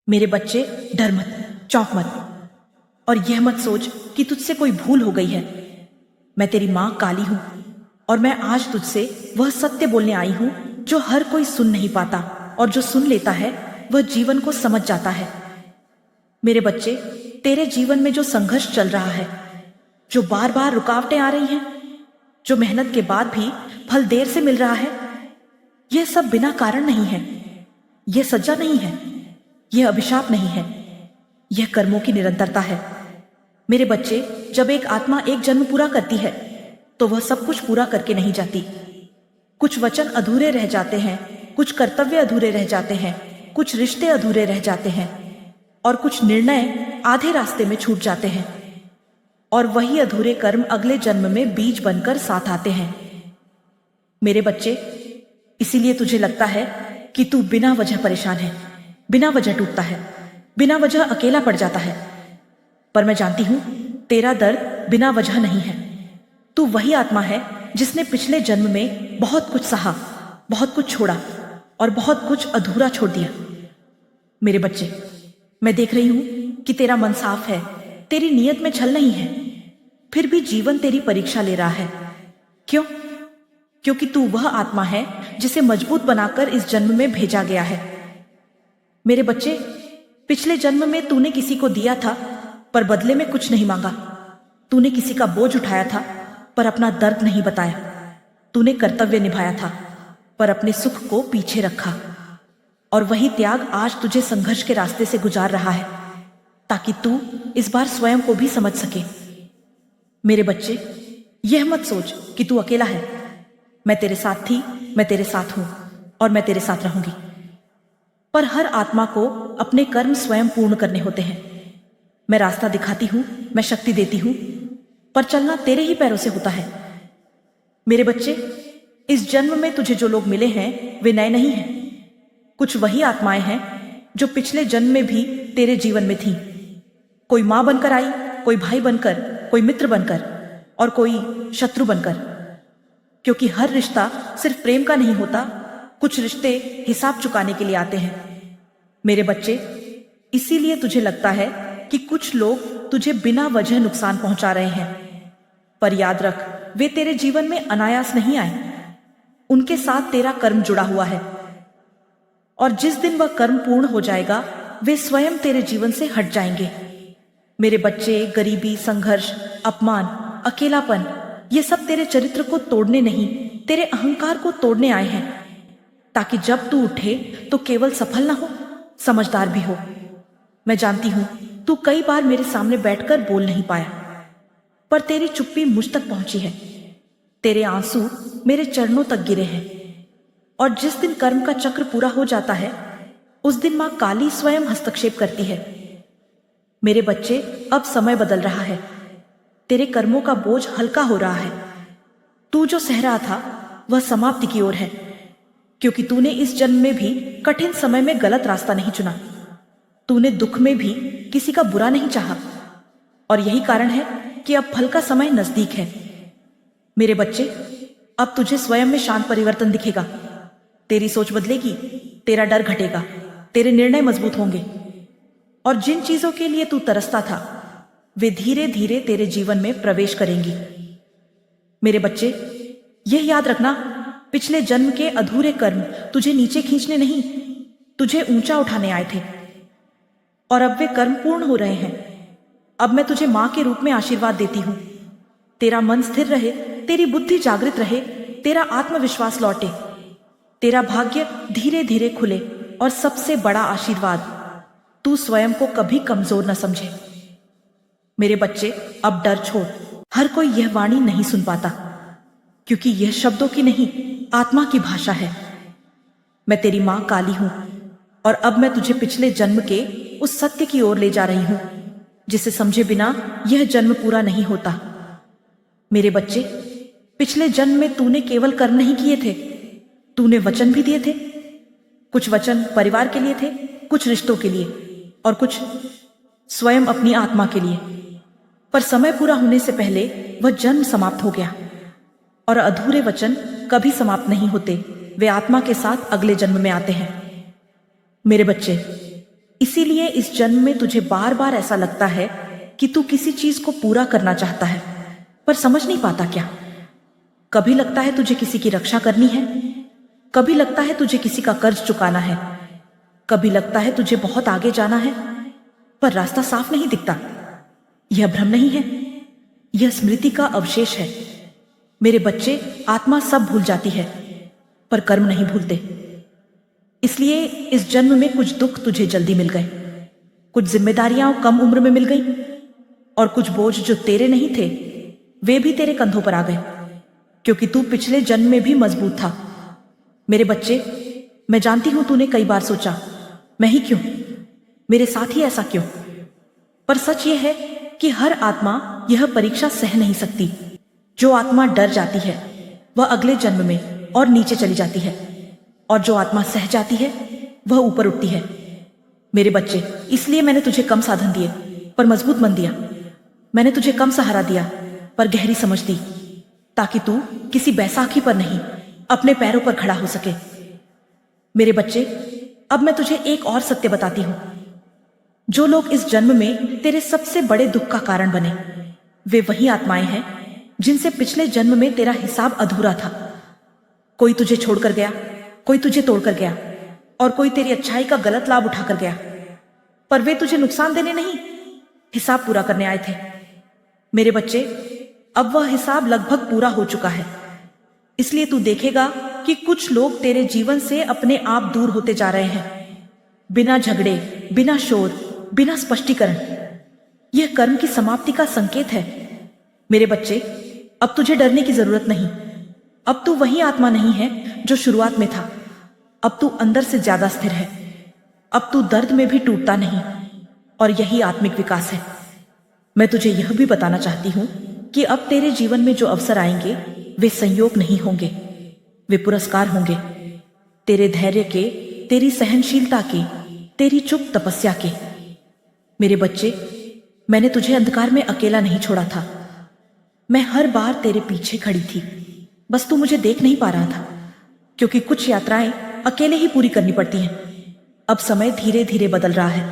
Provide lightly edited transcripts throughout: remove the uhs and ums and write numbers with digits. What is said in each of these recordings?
मेरे बच्चे, डर मत, चौंक मत, और यह मत सोच कि तुझसे कोई भूल हो गई है। मैं तेरी माँ काली हूं और मैं आज तुझसे वह सत्य बोलने आई हूं जो हर कोई सुन नहीं पाता, और जो सुन लेता है वह जीवन को समझ जाता है। मेरे बच्चे, तेरे जीवन में जो संघर्ष चल रहा है, जो बार बार रुकावटें आ रही हैं, जो मेहनत के बाद भी फल देर से मिल रहा है, यह सब बिना कारण नहीं है। यह सजा नहीं है, यह अभिशाप नहीं है, यह कर्मों की निरंतरता है। मेरे बच्चे, जब एक आत्मा एक जन्म पूरा करती है तो वह सब कुछ पूरा करके नहीं जाती। कुछ वचन अधूरे रह जाते हैं, कुछ कर्तव्य अधूरे रह जाते हैं, कुछ रिश्ते अधूरे रह जाते हैं, और कुछ निर्णय आधे रास्ते में छूट जाते हैं, और वही अधूरे कर्म अगले जन्म में बीज बनकर साथ आते हैं। मेरे बच्चे, इसीलिए तुझे लगता है कि तू बिना वजह परेशान है, बिना वजह टूटता है, बिना वजह अकेला पड़ जाता है। पर मैं जानती हूं तेरा दर्द बिना वजह नहीं है। तू वही आत्मा है जिसने पिछले जन्म में बहुत कुछ सहा, बहुत कुछ छोड़ा और बहुत कुछ अधूरा छोड़ दिया। मेरे बच्चे, मैं देख रही हूं कि तेरा मन साफ है, तेरी नीयत में छल नहीं है, फिर भी जीवन तेरी परीक्षा ले रहा है। क्यों? क्योंकि तू वह आत्मा है जिसे मजबूत बनाकर इस जन्म में भेजा गया है। मेरे बच्चे, पिछले जन्म में तूने किसी को दिया था पर बदले में कुछ नहीं मांगा। तूने किसी का बोझ उठाया था पर अपना दर्द नहीं बताया। तूने कर्तव्य निभाया था पर अपने सुख को पीछे रखा, और वही त्याग आज तुझे संघर्ष के रास्ते से गुजार रहा है, ताकि तू इस बार स्वयं को भी समझ सके। मेरे बच्चे, यह मत सोच कि तू अकेला है। मैं तेरे साथ थी, मैं तेरे साथ हूं, और मैं तेरे साथ रहूंगी। पर हर आत्मा को अपने कर्म स्वयं पूर्ण करने होते हैं। मैं रास्ता दिखाती हूं, मैं शक्ति देती हूं, पर चलना तेरे ही पैरों से होता है। मेरे बच्चे, इस जन्म में तुझे जो लोग मिले हैं वे नए नहीं हैं। कुछ वही आत्माएं हैं जो पिछले जन्म में भी तेरे जीवन में थीं। कोई मां बनकर आई, कोई भाई बनकर, कोई मित्र बनकर, और कोई शत्रु बनकर। क्योंकि हर रिश्ता सिर्फ प्रेम का नहीं होता, कुछ रिश्ते हिसाब चुकाने के लिए आते हैं। मेरे बच्चे, इसीलिए तुझे लगता है कि कुछ लोग तुझे बिना वजह नुकसान पहुंचा रहे हैं, पर याद रख, वे तेरे जीवन में अनायास नहीं आए। उनके साथ तेरा कर्म जुड़ा हुआ है, और जिस दिन वह कर्म पूर्ण हो जाएगा वे स्वयं तेरे जीवन से हट जाएंगे। मेरे बच्चे, गरीबी, संघर्ष, अपमान, अकेलापन, ये सब तेरे चरित्र को तोड़ने नहीं, तेरे अहंकार को तोड़ने आए हैं, ताकि जब तू उठे तो केवल सफल ना हो, समझदार भी हो। मैं जानती हूं तू कई बार मेरे सामने बैठकर बोल नहीं पाया, पर तेरी चुप्पी मुझ तक पहुंची है। तेरे आंसू मेरे चरणों तक गिरे हैं, और जिस दिन कर्म का चक्र पूरा हो जाता है उस दिन मां काली स्वयं हस्तक्षेप करती है। मेरे बच्चे, अब समय बदल रहा है। तेरे कर्मों का बोझ हल्का हो रहा है। तू जो सह रहा था वह समाप्ति की ओर है, क्योंकि तूने इस जन्म में भी कठिन समय में गलत रास्ता नहीं चुना। तूने दुख में भी किसी का बुरा नहीं चाहा, और यही कारण है कि अब फल का समय नजदीक है। मेरे बच्चे, अब तुझे स्वयं में शांत परिवर्तन दिखेगा। तेरी सोच बदलेगी, तेरा डर घटेगा, तेरे निर्णय मजबूत होंगे, और जिन चीजों के लिए तू तरसता था वे धीरे धीरे तेरे जीवन में प्रवेश करेंगी। मेरे बच्चे, यह याद रखना, पिछले जन्म के अधूरे कर्म तुझे नीचे खींचने नहीं, तुझे ऊंचा उठाने आए थे, और अब वे कर्म पूर्ण हो रहे हैं। अब मैं तुझे मां के रूप में आशीर्वाद देती हूं। तेरा मन स्थिर रहे, तेरी बुद्धि जागृत रहे, तेरा आत्मविश्वास लौटे, तेरा भाग्य धीरे धीरे खुले, और सबसे बड़ा आशीर्वाद, तू स्वयं को कभी कमजोर न समझे। मेरे बच्चे, अब डर छोड़। हर कोई यह वाणी नहीं सुन पाता, क्योंकि यह शब्दों की नहीं, आत्मा की भाषा है। मैं तेरी मां काली हूं, और अब मैं तुझे पिछले जन्म के उस सत्य की ओर ले जा रही हूं जिसे समझे बिना यह जन्म पूरा नहीं होता। मेरे बच्चे, पिछले जन्म में तूने केवल कर्म नहीं किए थे, तूने वचन भी दिए थे। कुछ वचन परिवार के लिए थे, कुछ रिश्तों के लिए, और कुछ स्वयं अपनी आत्मा के लिए। पर समय पूरा होने से पहले वह जन्म समाप्त हो गया, और अधूरे वचन कभी समाप्त नहीं होते, वे आत्मा के साथ अगले जन्म में आते हैं। मेरे बच्चे, इसीलिए इस जन्म में तुझे बार बार ऐसा लगता है कि तू किसी चीज को पूरा करना चाहता है, पर समझ नहीं पाता क्या। कभी लगता है तुझे किसी की रक्षा करनी है, कभी लगता है तुझे किसी का कर्ज चुकाना है, कभी लगता है तुझे बहुत आगे जाना है, पर रास्ता साफ नहीं दिखता। यह भ्रम नहीं है, यह स्मृति का अवशेष है। मेरे बच्चे, आत्मा सब भूल जाती है, पर कर्म नहीं भूलते। इसलिए इस जन्म में कुछ दुख तुझे जल्दी मिल गए, कुछ जिम्मेदारियां कम उम्र में मिल गई, और कुछ बोझ जो तेरे नहीं थे वे भी तेरे कंधों पर आ गए, क्योंकि तू पिछले जन्म में भी मजबूत था। मेरे बच्चे, मैं जानती हूं तूने कई बार सोचा, मैं ही क्यों, मेरे साथ ही ऐसा क्यों। पर सच यह है कि हर आत्मा यह परीक्षा सह नहीं सकती। जो आत्मा डर जाती है वह अगले जन्म में और नीचे चली जाती है, और जो आत्मा सह जाती है वह ऊपर उठती है। मेरे बच्चे, इसलिए मैंने तुझे कम साधन दिए पर मजबूत मन दिया। मैंने तुझे कम सहारा दिया पर गहरी समझ दी, ताकि तू किसी बैसाखी पर नहीं, अपने पैरों पर खड़ा हो सके। मेरे बच्चे, अब मैं तुझे एक और सत्य बताती हूं। जो लोग इस जन्म में तेरे सबसे बड़े दुख का कारण बने, वे वही आत्माएं हैं जिनसे पिछले जन्म में तेरा हिसाब अधूरा था। कोई तुझे छोड़कर गया, कोई तुझे तोड़कर गया, और कोई तेरी अच्छाई का गलत लाभ उठाकर गया, पर वे तुझे नुकसान देने नहीं, हिसाब पूरा करने आए थे। मेरे बच्चे, अब वह हिसाब लगभग पूरा हो चुका है। इसलिए तू देखेगा कि कुछ लोग तेरे जीवन से अपने आप दूर होते जा रहे हैं, बिना झगड़े, बिना शोर, बिना स्पष्टीकरण। यह कर्म की समाप्ति का संकेत है। मेरे बच्चे, अब तुझे डरने की जरूरत नहीं। अब तू वही आत्मा नहीं है जो शुरुआत में था। अब तू अंदर से ज्यादा स्थिर है। अब तू दर्द में भी टूटता नहीं, और यही आत्मिक विकास है। मैं तुझे यह भी बताना चाहती हूं कि अब तेरे जीवन में जो अवसर आएंगे वे संयोग नहीं होंगे, वे पुरस्कार होंगे। तेरे धैर्य के, तेरी सहनशीलता के, तेरी चुप तपस्या के। मेरे बच्चे, मैंने तुझे अंधकार में अकेला नहीं छोड़ा था। मैं हर बार तेरे पीछे खड़ी थी, बस तू मुझे देख नहीं पा रहा था, क्योंकि कुछ यात्राएं अकेले ही पूरी करनी पड़ती हैं। अब समय धीरे धीरे बदल रहा है।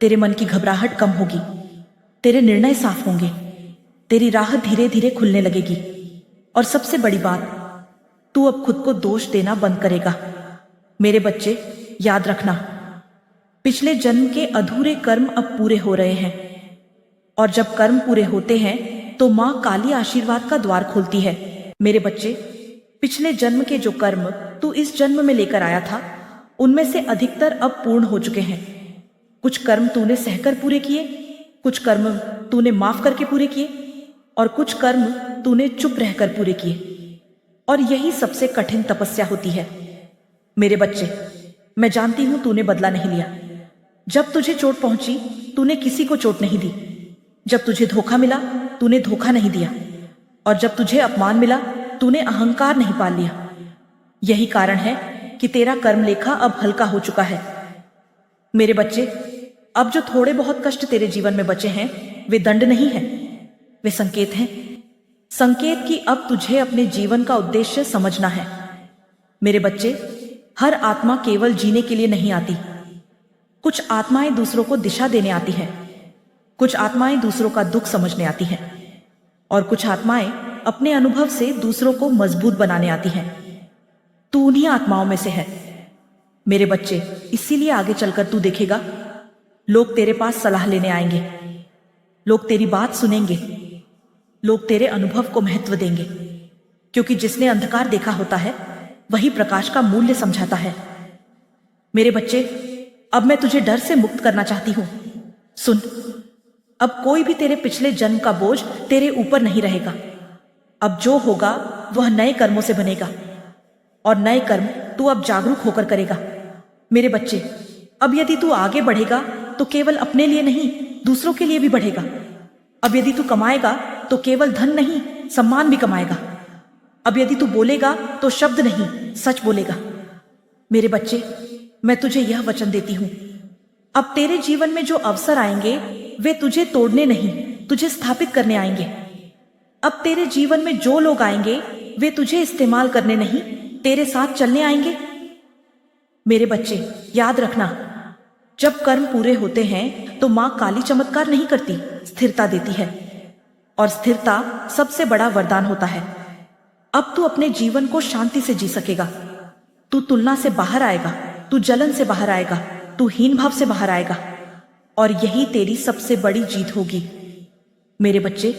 तेरे मन की घबराहट कम होगी, तेरे निर्णय साफ होंगे, तेरी राह धीरे धीरे खुलने लगेगी, और सबसे बड़ी बात, तू अब खुद को दोष देना बंद करेगा। मेरे बच्चे, याद रखना, पिछले जन्म के अधूरे कर्म अब पूरे हो रहे हैं, और जब कर्म पूरे होते हैं तो मां काली आशीर्वाद का द्वार खोलती है। मेरे बच्चे, पिछले जन्म के जो कर्म तू इस जन्म में लेकर आया था, उनमें से अधिकतर अब पूर्ण हो चुके हैं। कुछ कर्म तूने सहकर पूरे किए, कुछ कर्म तूने माफ करके पूरे किए, और कुछ कर्म तूने चुप रहकर पूरे किए। और यही सबसे कठिन तपस्या होती है। मेरे बच्चे, मैं जानती हूं तूने बदला नहीं लिया। जब तुझे चोट पहुंची, तूने किसी को चोट नहीं दी। जब तुझे धोखा मिला, तूने धोखा नहीं दिया, और जब तुझे अपमान मिला, तूने अहंकार नहीं पाल लिया। यही कारण है कि तेरा कर्म लेखा अब हल्का हो चुका है। मेरे बच्चे, अब जो थोड़े बहुत कष्ट तेरे जीवन में बचे हैं, वे दंड नहीं है, वे संकेत हैं। संकेत कि अब तुझे अपने जीवन का उद्देश्य समझना है। मेरे बच्चे, हर आत्मा केवल जीने के लिए नहीं आती। कुछ आत्माएं दूसरों को दिशा देने आती हैं, कुछ आत्माएं दूसरों का दुख समझने आती हैं, और कुछ आत्माएं अपने अनुभव से दूसरों को मजबूत बनाने आती हैं। तू उन्हीं आत्माओं में से है। मेरे बच्चे, इसीलिए आगे चलकर तू देखेगा, लोग तेरे पास सलाह लेने आएंगे, लोग तेरी बात सुनेंगे, लोग तेरे अनुभव को महत्व देंगे, क्योंकि जिसने अंधकार देखा होता है वही प्रकाश का मूल्य समझाता है। मेरे बच्चे, अब मैं तुझे डर से मुक्त करना चाहती हूं। सुन, अब कोई भी तेरे पिछले जन्म का बोझ तेरे ऊपर नहीं रहेगा। अब जो होगा वह नए कर्मों से बनेगा, और नए कर्म तू अब जागरूक होकर करेगा। मेरे बच्चे, अब यदि तू आगे बढ़ेगा तो केवल अपने लिए नहीं, दूसरों के लिए भी बढ़ेगा। अब यदि तू कमाएगा तो केवल धन नहीं, सम्मान भी कमाएगा। अब यदि तू बोलेगा तो शब्द नहीं, सच बोलेगा। मेरे बच्चे, मैं तुझे यह वचन देती हूं, अब तेरे जीवन में जो अवसर आएंगे वे तुझे तोड़ने नहीं, तुझे स्थापित करने आएंगे। अब तेरे जीवन में जो लोग आएंगे वे तुझे इस्तेमाल करने नहीं, तेरे साथ चलने आएंगे। मेरे बच्चे, याद रखना, जब कर्म पूरे होते हैं तो माँ काली चमत्कार नहीं करती, स्थिरता देती है। और स्थिरता सबसे बड़ा वरदान होता है। अब तू अपने जीवन को शांति से जी सकेगा। तू तुलना से बाहर आएगा, तू जलन से बाहर आएगा, तू हीन भाव से बाहर आएगा। और यही तेरी सबसे बड़ी जीत होगी। मेरे बच्चे,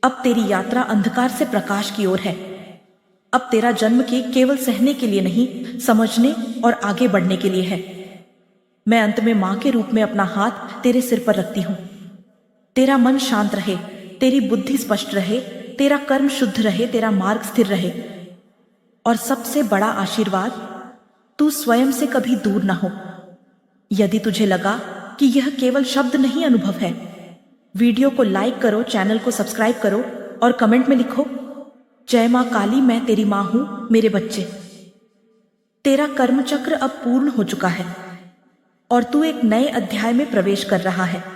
अब तेरी यात्रा अंधकार से प्रकाश की ओर है। अब तेरा जन्म केवल सहने के लिए नहीं, समझने और आगे बढ़ने के लिए है। मैं अंत में मां के रूप में अपना हाथ तेरे सिर पर रखती हूं। तेरा मन शांत रहे, तेरी बुद्धि स्पष्ट रहे, तेरा कर्म शुद्ध रहे, तेरा मार्ग स्थिर रहे। और सबसे बड़ा आशीर्वाद, तू स्वयं से कभी दूर ना हो। यदि तुझे लगा कि यह केवल शब्द नहीं, अनुभव है, वीडियो को लाइक करो, चैनल को सब्सक्राइब करो और कमेंट में लिखो, जय मां काली, मैं तेरी मां हूं। मेरे बच्चे, तेरा कर्म चक्र अब पूर्ण हो चुका है और तू एक नए अध्याय में प्रवेश कर रहा है।